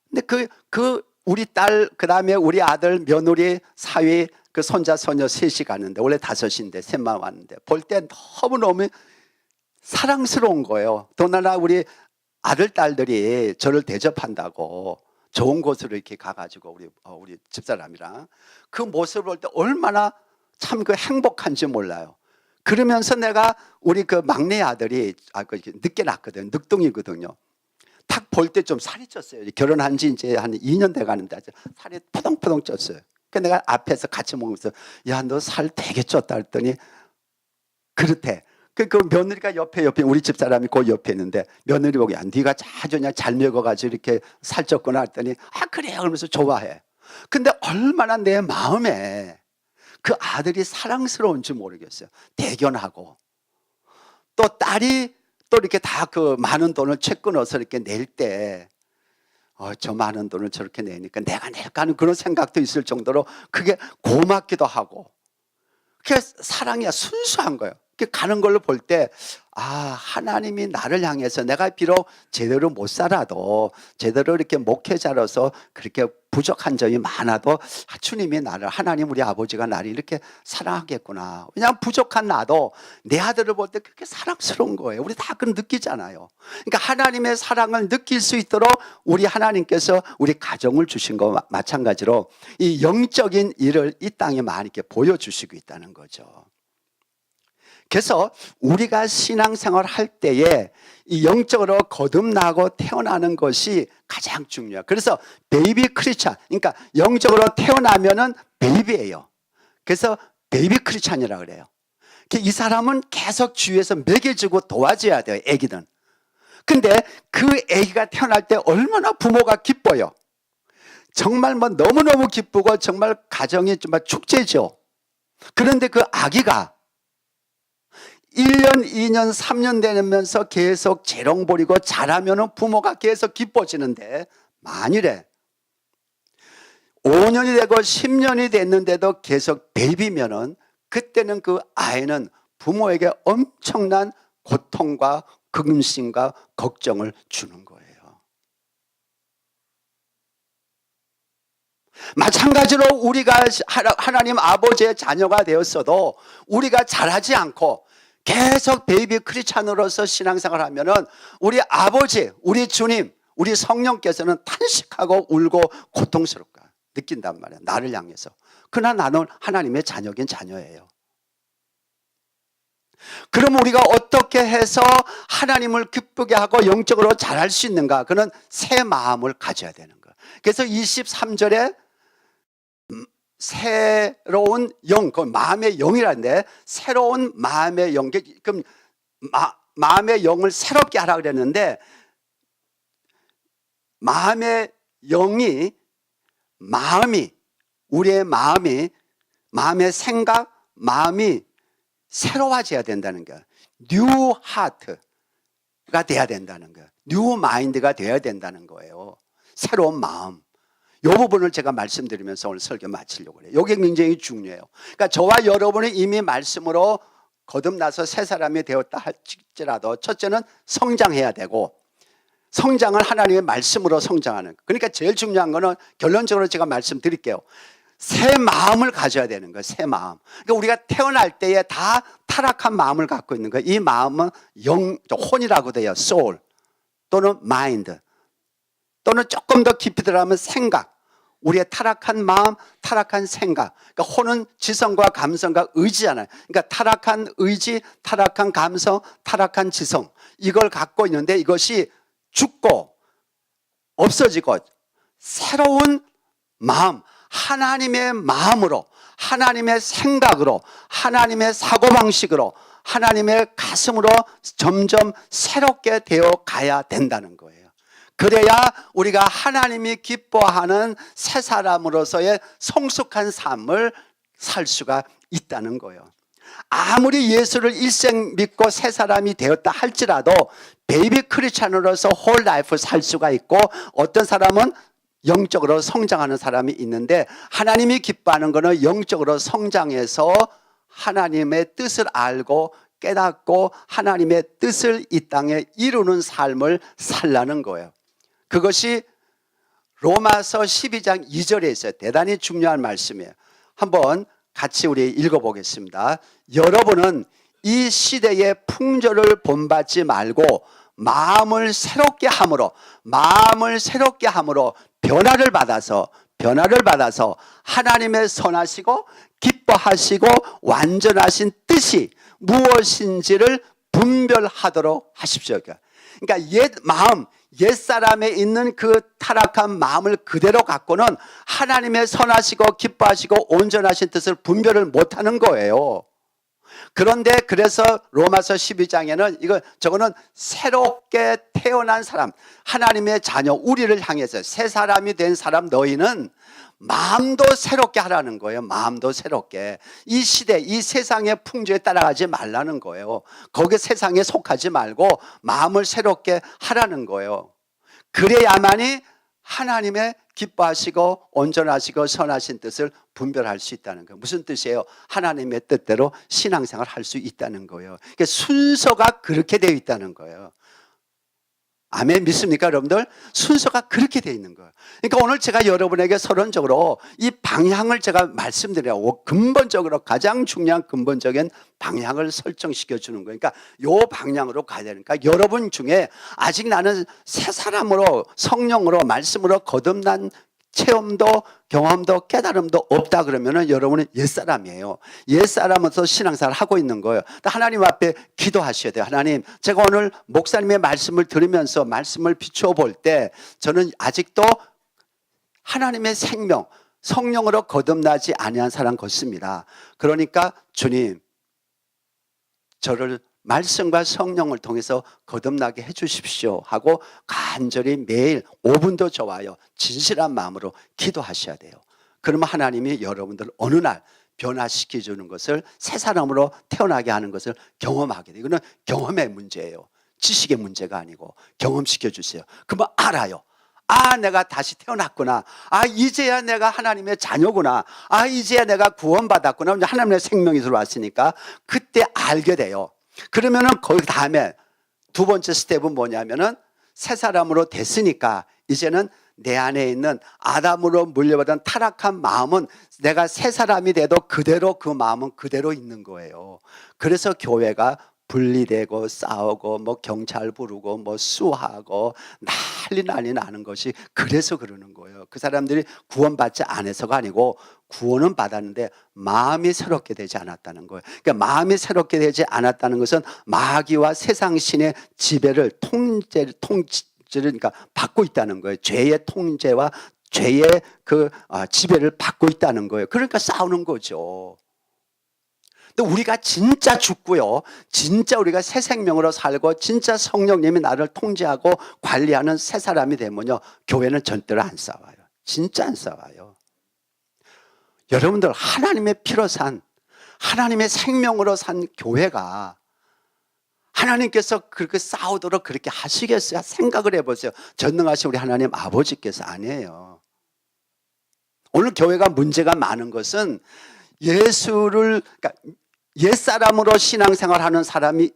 근데 그 우리 딸, 그 다음에 우리 아들, 며느리, 사위, 그 손자, 손녀 셋이 가는데, 원래 다섯인데, 셋만 왔는데, 볼 때 너무너무 사랑스러운 거예요. 더나나 우리 아들, 딸들이 저를 대접한다고 좋은 곳으로 이렇게 가가지고 우리 집사람이랑 그 모습을 볼 때 얼마나 참 그 행복한지 몰라요. 그러면서 내가 우리 그 막내 아들이 늦게 낳거든요. 늑둥이거든요. 딱 볼 때 좀 살이 쪘어요. 결혼한 지 이제 한 2년 돼 가는데 살이 포동포동 쪘어요. 그 내가 앞에서 같이 먹으면서 야, 너 살 되게 쪘다 했더니 그렇대. 그 며느리가 옆에 우리 집사람이 그 옆에 있는데 며느리 보고 야, 네가 아주 그냥 잘 먹어가지고 이렇게 살쪘구나 했더니 아 그래요 그러면서 좋아해. 근데 얼마나 내 마음에 그 아들이 사랑스러운지 모르겠어요. 대견하고 또 딸이 또 이렇게 다 그 많은 돈을 채 끊어서 이렇게 낼 때 저 많은 돈을 저렇게 내니까 내가 낼까 하는 그런 생각도 있을 정도로 그게 고맙기도 하고 그게 사랑이야. 순수한 거예요. 가는 걸로 볼 때 하나님이 나를 향해서 내가 비록 제대로 못 살아도 제대로 이렇게 목회자로서 그렇게 부족한 점이 많아도 주님이 나를, 하나님 우리 아버지가 나를 이렇게 사랑하겠구나. 왜냐하면 부족한 나도 내 아들을 볼 때 그렇게 사랑스러운 거예요. 우리 다 그걸 느끼잖아요. 그러니까 하나님의 사랑을 느낄 수 있도록 우리 하나님께서 우리 가정을 주신 거 마찬가지로 이 영적인 일을 이 땅에 많이 이렇게 보여주시고 있다는 거죠. 그래서 우리가 신앙생활 할 때에 이 영적으로 거듭나고 태어나는 것이 가장 중요해요. 그래서 베이비 크리스찬, 그러니까 영적으로 태어나면은 베이비예요. 그래서 베이비 크리스찬이라고 그래요. 이 사람은 계속 주위에서 먹여주고 도와줘야 돼요. 애기는. 근데 그 애기가 태어날 때 얼마나 부모가 기뻐요. 정말 너무너무 기쁘고 정말 가정이 정말 축제죠. 그런데 그 아기가 1년, 2년, 3년 되면서 계속 재롱 부리고 자라면 부모가 계속 기뻐지는데 만일에 5년이 되고 10년이 됐는데도 계속 베이비면은 그때는 그 아이는 부모에게 엄청난 고통과 긍심과 걱정을 주는 거예요. 마찬가지로 우리가 하나님 아버지의 자녀가 되었어도 우리가 잘하지 않고 계속 베이비 크리스찬으로서 신앙생활을 하면은 우리 아버지, 우리 주님, 우리 성령께서는 탄식하고 울고 고통스럽게 느낀단 말이야. 나를 향해서. 그러나 나는 하나님의 자녀긴 자녀예요. 그럼 우리가 어떻게 해서 하나님을 기쁘게 하고 영적으로 잘할 수 있는가? 그는 새 마음을 가져야 되는 거야. 그래서 23절에 새로운 영, 그 마음의 영이라는데 새로운 마음의 영, 그럼 마음의 영을 새롭게 하라 그랬는데 마음의 영이 우리의 마음의 생각, 마음이 새로워져야 된다는 거야. 뉴 하트가 돼야 된다는 거야. 뉴 마인드가 돼야 된다는 거예요. 새로운 마음. 이 부분을 제가 말씀드리면서 오늘 설교 마치려고 해요. 이게 굉장히 중요해요. 그러니까 저와 여러분이 이미 말씀으로 거듭나서 새 사람이 되었다 할지라도 첫째는 성장해야 되고 성장을 하나님의 말씀으로 성장하는 거. 그러니까 제일 중요한 거는 결론적으로 제가 말씀드릴게요. 새 마음을 가져야 되는 거예요. 새 마음. 그러니까 우리가 태어날 때에 다 타락한 마음을 갖고 있는 거예요. 이 마음은 혼이라고 돼요. soul 또는 mind 또는 조금 더 깊이 들어가면 생각. 우리의 타락한 마음, 타락한 생각. 그러니까 혼은 지성과 감성과 의지잖아요. 그러니까 타락한 의지, 타락한 감성, 타락한 지성. 이걸 갖고 있는데 이것이 죽고 없어지고 새로운 마음, 하나님의 마음으로, 하나님의 생각으로, 하나님의 사고방식으로, 하나님의 가슴으로 점점 새롭게 되어 가야 된다는 거예요. 그래야 우리가 하나님이 기뻐하는 새 사람으로서의 성숙한 삶을 살 수가 있다는 거예요. 아무리 예수를 일생 믿고 새 사람이 되었다 할지라도 베이비 크리스찬으로서 홀 라이프 살 수가 있고 어떤 사람은 영적으로 성장하는 사람이 있는데 하나님이 기뻐하는 것은 영적으로 성장해서 하나님의 뜻을 알고 깨닫고 하나님의 뜻을 이 땅에 이루는 삶을 살라는 거예요. 그것이 로마서 12장 2절에 있어요. 대단히 중요한 말씀이에요. 한번 같이 우리 읽어보겠습니다. 여러분은 이 시대의 풍조를 본받지 말고 마음을 새롭게 함으로 변화를 받아서 하나님의 선하시고 기뻐하시고 완전하신 뜻이 무엇인지를 분별하도록 하십시오. 그러니까 옛사람에 있는 그 타락한 마음을 그대로 갖고는 하나님의 선하시고 기뻐하시고 온전하신 뜻을 분별을 못하는 거예요. 그런데 그래서 로마서 12장에는 저거는 새롭게 태어난 사람, 하나님의 자녀, 우리를 향해서 새 사람이 된 사람 너희는 마음도 새롭게 하라는 거예요. 마음도 새롭게. 이 시대, 이 세상의 풍조에 따라가지 말라는 거예요. 거기에 세상에 속하지 말고 마음을 새롭게 하라는 거예요. 그래야만이 하나님의 기뻐하시고 온전하시고 선하신 뜻을 분별할 수 있다는 거예요. 무슨 뜻이에요? 하나님의 뜻대로 신앙생활을 할 수 있다는 거예요. 그러니까 순서가 그렇게 되어 있다는 거예요. 아멘, 믿습니까 여러분들? 순서가 그렇게 되어 있는 거예요. 그러니까 오늘 제가 여러분에게 서론적으로 이 방향을 제가 말씀드려요. 근본적으로 가장 중요한 근본적인 방향을 설정시켜 주는 거예요. 그러니까 이 방향으로 가야 되니까 여러분 중에 아직 나는 새 사람으로 성령으로 말씀으로 거듭난 체험도 경험도 깨달음도 없다 그러면은 여러분은 옛사람이에요. 옛사람으로서 신앙생활을 하고 있는 거예요. 하나님 앞에 기도하셔야 돼요. 하나님, 제가 오늘 목사님의 말씀을 들으면서 말씀을 비추어 볼 때 저는 아직도 하나님의 생명, 성령으로 거듭나지 아니한 사람 같습니다. 그러니까 주님, 저를 말씀과 성령을 통해서 거듭나게 해 주십시오 하고 간절히 매일 5분도 좋아요. 진실한 마음으로 기도하셔야 돼요. 그러면 하나님이 여러분들을 어느 날 변화시켜 주는 것을, 새 사람으로 태어나게 하는 것을 경험하게 돼요. 이거는 경험의 문제예요. 지식의 문제가 아니고 경험시켜 주세요. 그러면 알아요. 아, 내가 다시 태어났구나. 아, 이제야 내가 하나님의 자녀구나. 아, 이제야 내가 구원받았구나. 하나님의 생명이 들어왔으니까 그때 알게 돼요. 그러면은 거기 다음에 두 번째 스텝은 뭐냐면은 새 사람으로 됐으니까 이제는 내 안에 있는 아담으로 물려받은 타락한 마음은 내가 새 사람이 돼도 그대로 그 마음은 그대로 있는 거예요. 그래서 교회가 분리되고 싸우고 뭐 경찰 부르고 뭐 수하고 난리 나는 것이 그래서 그러는 거예요. 그 사람들이 구원받지 않아서가 아니고 구원은 받았는데 마음이 새롭게 되지 않았다는 거예요. 그러니까 마음이 새롭게 되지 않았다는 것은 마귀와 세상신의 지배를 통제를 그러니까 받고 있다는 거예요. 죄의 통제와 죄의 그 지배를 받고 있다는 거예요. 그러니까 싸우는 거죠. 또 우리가 진짜 죽고요, 진짜 우리가 새 생명으로 살고 진짜 성령님이 나를 통제하고 관리하는 새 사람이 되면요, 교회는 절대로 안 싸워요. 진짜 안 싸워요. 여러분들 하나님의 피로 산, 하나님의 생명으로 산 교회가 하나님께서 그렇게 싸우도록 그렇게 하시겠어요? 생각을 해보세요. 전능하신 우리 하나님 아버지께서 아니에요. 오늘 교회가 문제가 많은 것은 그러니까 옛사람으로 신앙생활하는 사람이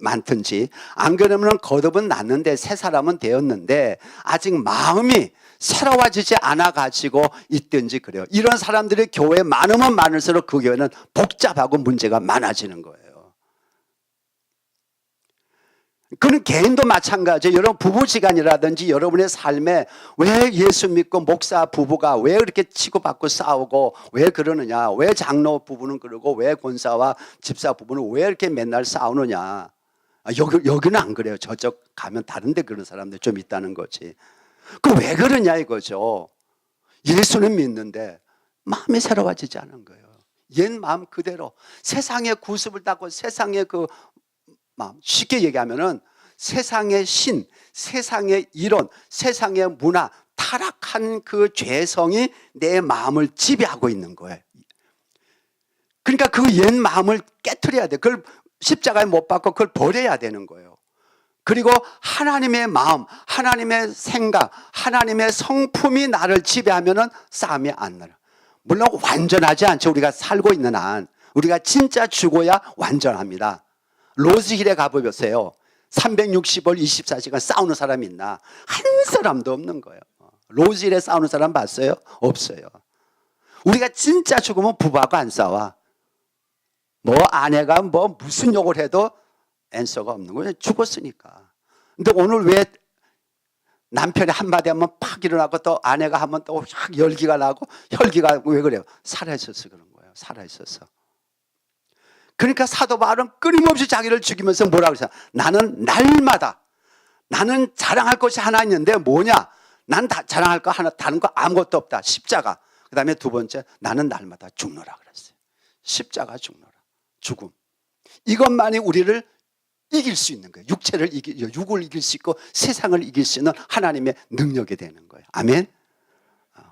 많든지 안 그러면 거듭은 났는데 새 사람은 되었는데 아직 마음이 새로워지지 않아 가지고 있든지 그래요. 이런 사람들이 교회에 많으면 많을수록 그 교회는 복잡하고 문제가 많아지는 거예요. 그는 개인도 마찬가지예요. 여러분 부부지간이라든지 여러분의 삶에 왜 예수 믿고 목사 부부가 왜 그렇게 치고받고 싸우고 왜 그러느냐, 왜 장로 부부는 그러고 왜 권사와 집사 부부는 왜 이렇게 맨날 싸우느냐. 여기는 안 그래요. 저쪽 가면 다른 데 그런 사람들 좀 있다는 거지. 그 왜 그러냐 이거죠. 예수는 믿는데 마음이 새로워지지 않은 거예요. 옛 마음 그대로 세상의 구습을 닦고 세상의 그 마음, 쉽게 얘기하면은 세상의 신, 세상의 이론, 세상의 문화, 타락한 그 죄성이 내 마음을 지배하고 있는 거예요. 그러니까 그 옛 마음을 깨트려야 돼. 그걸 십자가에 못 박고 그걸 버려야 되는 거예요. 그리고 하나님의 마음, 하나님의 생각, 하나님의 성품이 나를 지배하면은 싸움이 안 나요. 물론 완전하지 않죠. 우리가 살고 있는 한. 우리가 진짜 죽어야 완전합니다. 로즈힐에 가보세요. 365일 24시간 싸우는 사람이 있나? 한 사람도 없는 거예요. 로즈힐에 싸우는 사람 봤어요? 없어요. 우리가 진짜 죽으면 부부하고 안 싸워. 뭐 아내가 뭐 무슨 욕을 해도 앤서가 없는 거예요. 죽었으니까. 근데 오늘 왜 남편이 한마디 하면 팍 일어나고 또 아내가 하면 또 확 열기가 나고, 혈기가 왜 그래요? 살아있어서 그런 거예요. 살아있어서. 그러니까 사도 바울은 끊임없이 자기를 죽이면서 뭐라고 했어요? 나는 날마다, 나는 자랑할 것이 하나 있는데 뭐냐? 난 자랑할 거 하나, 다른 거 아무것도 없다. 십자가. 그 다음에 두 번째, 나는 날마다 죽노라 그랬어요. 십자가 죽노라. 죽음. 이것만이 우리를 이길 수 있는 거예요. 육을 이길 수 있고 세상을 이길 수 있는 하나님의 능력이 되는 거예요. 아멘.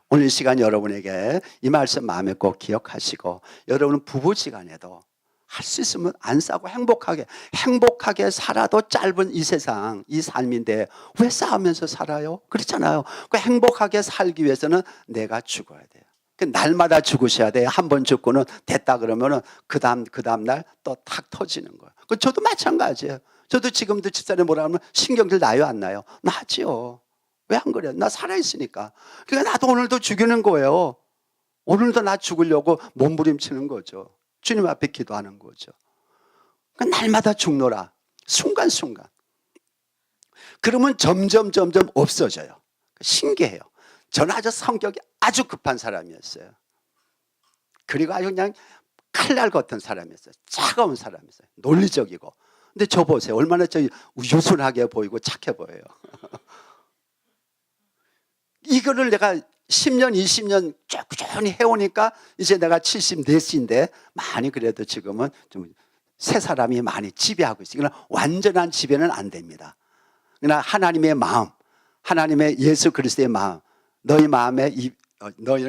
오늘 이 시간 여러분에게 이 말씀 마음에 꼭 기억하시고, 여러분은 부부지간에도 할 수 있으면 안 싸고 행복하게 살아도 짧은 이 세상, 이 삶인데 왜 싸우면서 살아요? 그렇잖아요. 그 행복하게 살기 위해서는 내가 죽어야 돼요. 날마다 죽으셔야 돼요. 한 번 죽고는 됐다 그러면은 그 다음 날 또 탁 터지는 거예요. 저도 마찬가지예요. 저도 지금도 집사람이 뭐라 하면 신경질 나요, 안 나요? 나지요. 왜 안 그래요? 나 살아있으니까. 그러니까 나도 오늘도 죽이는 거예요. 오늘도 나 죽으려고 몸부림치는 거죠. 주님 앞에 기도하는 거죠. 그러니까 날마다 죽노라. 순간순간. 그러면 점점 없어져요. 신기해요. 저는 아주 성격이 아주 급한 사람이었어요. 그리고 아주 그냥 칼날 같은 사람이었어요. 차가운 사람이었어요. 논리적이고. 근데 저 보세요. 얼마나 유순하게 보이고 착해 보여요. 이거를 내가 10년, 20년 쭉 꾸준히 해오니까 이제 내가 74인데 많이 그래도 지금은 좀 새 사람이 많이 지배하고 있어요. 그러나 완전한 지배는 안 됩니다. 그러나 하나님의 마음, 하나님의 예수 그리스도의 마음, 너희는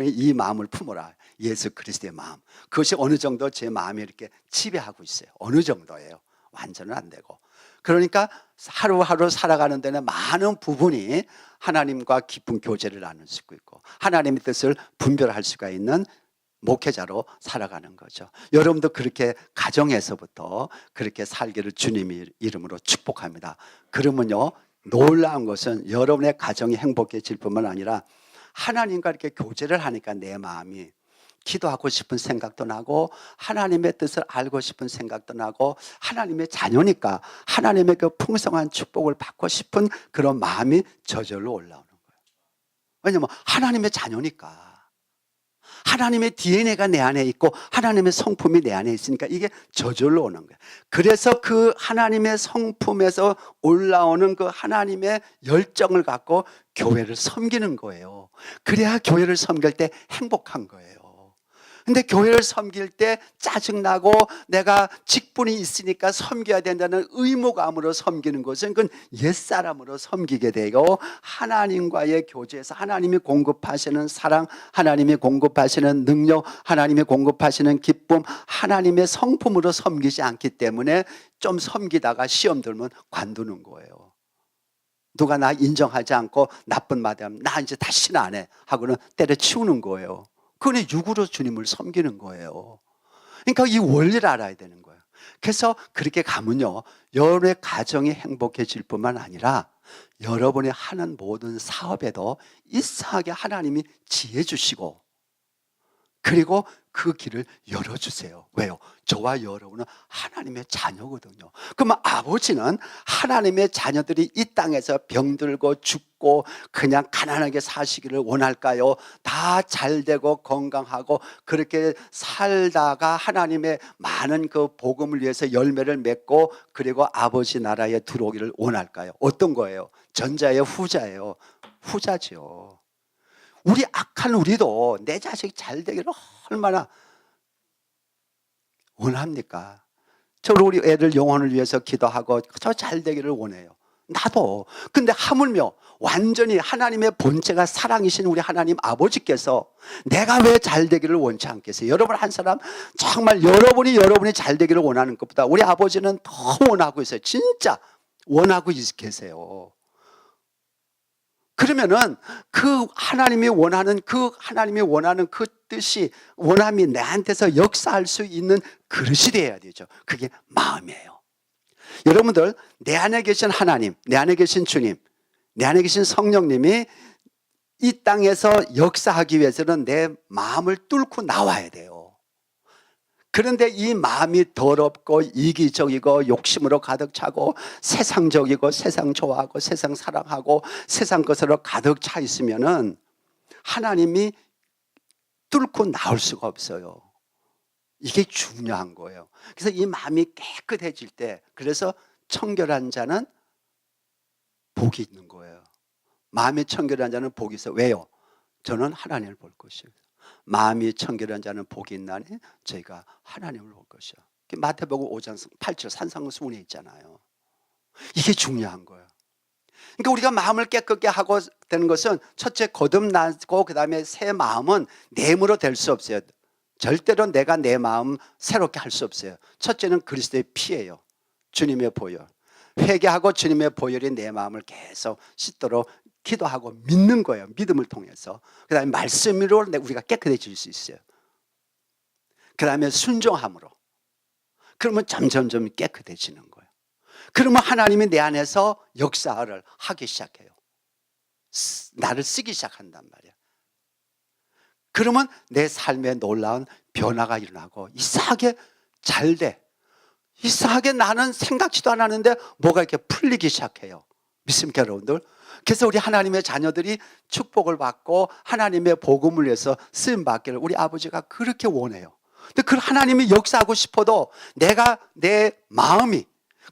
이 마음을 품어라. 예수 그리스도의 마음. 그것이 어느 정도 제 마음에 이렇게 지배하고 있어요. 어느 정도예요. 완전은 안 되고. 그러니까 하루하루 살아가는 데는 많은 부분이 하나님과 깊은 교제를 나눌 수 있고 하나님의 뜻을 분별할 수가 있는 목회자로 살아가는 거죠. 여러분도 그렇게 가정에서부터 그렇게 살기를 주님의 이름으로 축복합니다. 그러면요, 놀라운 것은 여러분의 가정이 행복해질 뿐만 아니라 하나님과 이렇게 교제를 하니까 내 마음이 기도하고 싶은 생각도 나고 하나님의 뜻을 알고 싶은 생각도 나고 하나님의 자녀니까 하나님의 그 풍성한 축복을 받고 싶은 그런 마음이 저절로 올라오는 거예요. 왜냐하면 하나님의 자녀니까. 하나님의 DNA가 내 안에 있고 하나님의 성품이 내 안에 있으니까 이게 저절로 오는 거예요. 그래서 그 하나님의 성품에서 올라오는 그 하나님의 열정을 갖고 교회를 섬기는 거예요. 그래야 교회를 섬길 때 행복한 거예요. 근데 교회를 섬길 때 짜증나고 내가 직분이 있으니까 섬겨야 된다는 의무감으로 섬기는 것은 그건 옛사람으로 섬기게 되고 하나님과의 교제에서 하나님이 공급하시는 사랑, 하나님이 공급하시는 능력, 하나님이 공급하시는 기쁨, 하나님의 성품으로 섬기지 않기 때문에 좀 섬기다가 시험 들면 관두는 거예요. 누가 나 인정하지 않고 나쁜 말 하면 나 이제 다시는 안 해 하고는 때려치우는 거예요. 그건 육으로 주님을 섬기는 거예요. 그러니까 이 원리를 알아야 되는 거예요. 그래서 그렇게 가면요, 여러분의 가정이 행복해질 뿐만 아니라 여러분이 하는 모든 사업에도 이상하게 하나님이 지혜 주시고 그리고 그 길을 열어주세요. 왜요? 저와 여러분은 하나님의 자녀거든요. 그러면 아버지는 하나님의 자녀들이 이 땅에서 병들고 죽고 그냥 가난하게 사시기를 원할까요? 다 잘되고 건강하고 그렇게 살다가 하나님의 많은 그 복음을 위해서 열매를 맺고 그리고 아버지 나라에 들어오기를 원할까요? 어떤 거예요? 전자예요? 후자예요? 후자죠. 우리 악한 우리도 내 자식이 잘 되기를 얼마나 원합니까? 저도 우리 애들 영혼을 위해서 기도하고 저 잘 되기를 원해요. 나도. 근데 하물며 완전히 하나님의 본체가 사랑이신 우리 하나님 아버지께서 내가 왜 잘 되기를 원치 않겠어요? 여러분 한 사람 정말 여러분이 잘 되기를 원하는 것보다 우리 아버지는 더 원하고 있어요. 진짜 원하고 계세요. 그러면은 그 하나님이 원하는 그 뜻이 원함이 내한테서 역사할 수 있는 그릇이 되어야 되죠. 그게 마음이에요. 여러분들 내 안에 계신 하나님, 내 안에 계신 주님, 내 안에 계신 성령님이 이 땅에서 역사하기 위해서는 내 마음을 뚫고 나와야 돼요. 그런데 이 마음이 더럽고 이기적이고 욕심으로 가득 차고 세상적이고 세상 좋아하고 세상 사랑하고 세상 것으로 가득 차 있으면은 하나님이 뚫고 나올 수가 없어요. 이게 중요한 거예요. 그래서 이 마음이 깨끗해질 때, 그래서 청결한 자는 복이 있는 거예요. 마음이 청결한 자는 복이 있어요. 왜요? 저는 하나님을 볼 것이에요. 마음이 청결한 자는 복이 있나니 저희가 하나님을 볼 것이요. 마태복음 5장 8절 산상수훈에 있잖아요. 이게 중요한 거예요. 그러니까 우리가 마음을 깨끗게 하고 되는 것은 첫째 거듭나고 그다음에 새 마음은 내므로 될 수 없어요. 절대로 내가 내 마음 새롭게 할 수 없어요. 첫째는 그리스도의 피예요. 주님의 보혈. 회개하고 주님의 보혈이 내 마음을 계속 씻도록 기도하고 믿는 거예요. 믿음을 통해서. 그 다음에 말씀으로 우리가 깨끗해질 수 있어요. 그 다음에 순종함으로. 그러면 점점점 깨끗해지는 거예요. 그러면 하나님이 내 안에서 역사를 하기 시작해요. 나를 쓰기 시작한단 말이에요. 그러면 내 삶에 놀라운 변화가 일어나고 이상하게 잘 돼. 이상하게 나는 생각지도 않았는데 뭐가 이렇게 풀리기 시작해요. 믿습니까 여러분들? 그래서 우리 하나님의 자녀들이 축복을 받고 하나님의 복음을 위해서 쓰임받기를 우리 아버지가 그렇게 원해요. 근데 그 하나님이 역사하고 싶어도 내가 내 마음이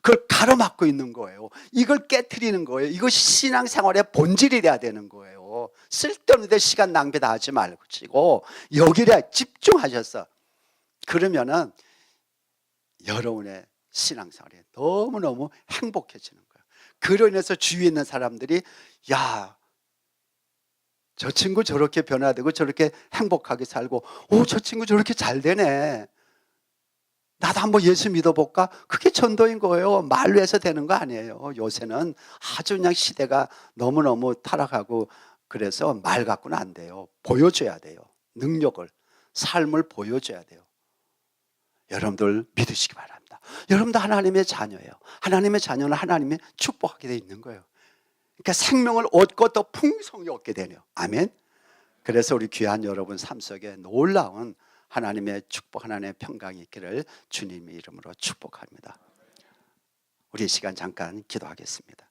그걸 가로막고 있는 거예요. 이걸 깨트리는 거예요. 이것이 신앙생활의 본질이 돼야 되는 거예요. 쓸데없는 데 시간 낭비 다 하지 말고 여기에 집중하셔서 그러면은 여러분의 신앙생활이 너무너무 행복해지는 거예요. 그로 인해서 주위에 있는 사람들이 야, 저 친구 저렇게 변화되고 저렇게 행복하게 살고 저 친구 저렇게 잘 되네. 나도 한번 예수 믿어볼까? 그게 전도인 거예요. 말로 해서 되는 거 아니에요. 요새는 아주 그냥 시대가 너무너무 타락하고 그래서 말 갖고는 안 돼요. 보여줘야 돼요. 능력을, 삶을 보여줘야 돼요. 여러분들 믿으시기 바랍니다. 여러분도 하나님의 자녀예요. 하나님의 자녀는 하나님의 축복하게 돼 있는 거예요. 그러니까 생명을 얻고 또 풍성히 얻게 되네요. 아멘. 그래서 우리 귀한 여러분 삶 속에 놀라운 하나님의 축복, 하나님의 평강이 있기를 주님의 이름으로 축복합니다. 우리 이 시간 잠깐 기도하겠습니다.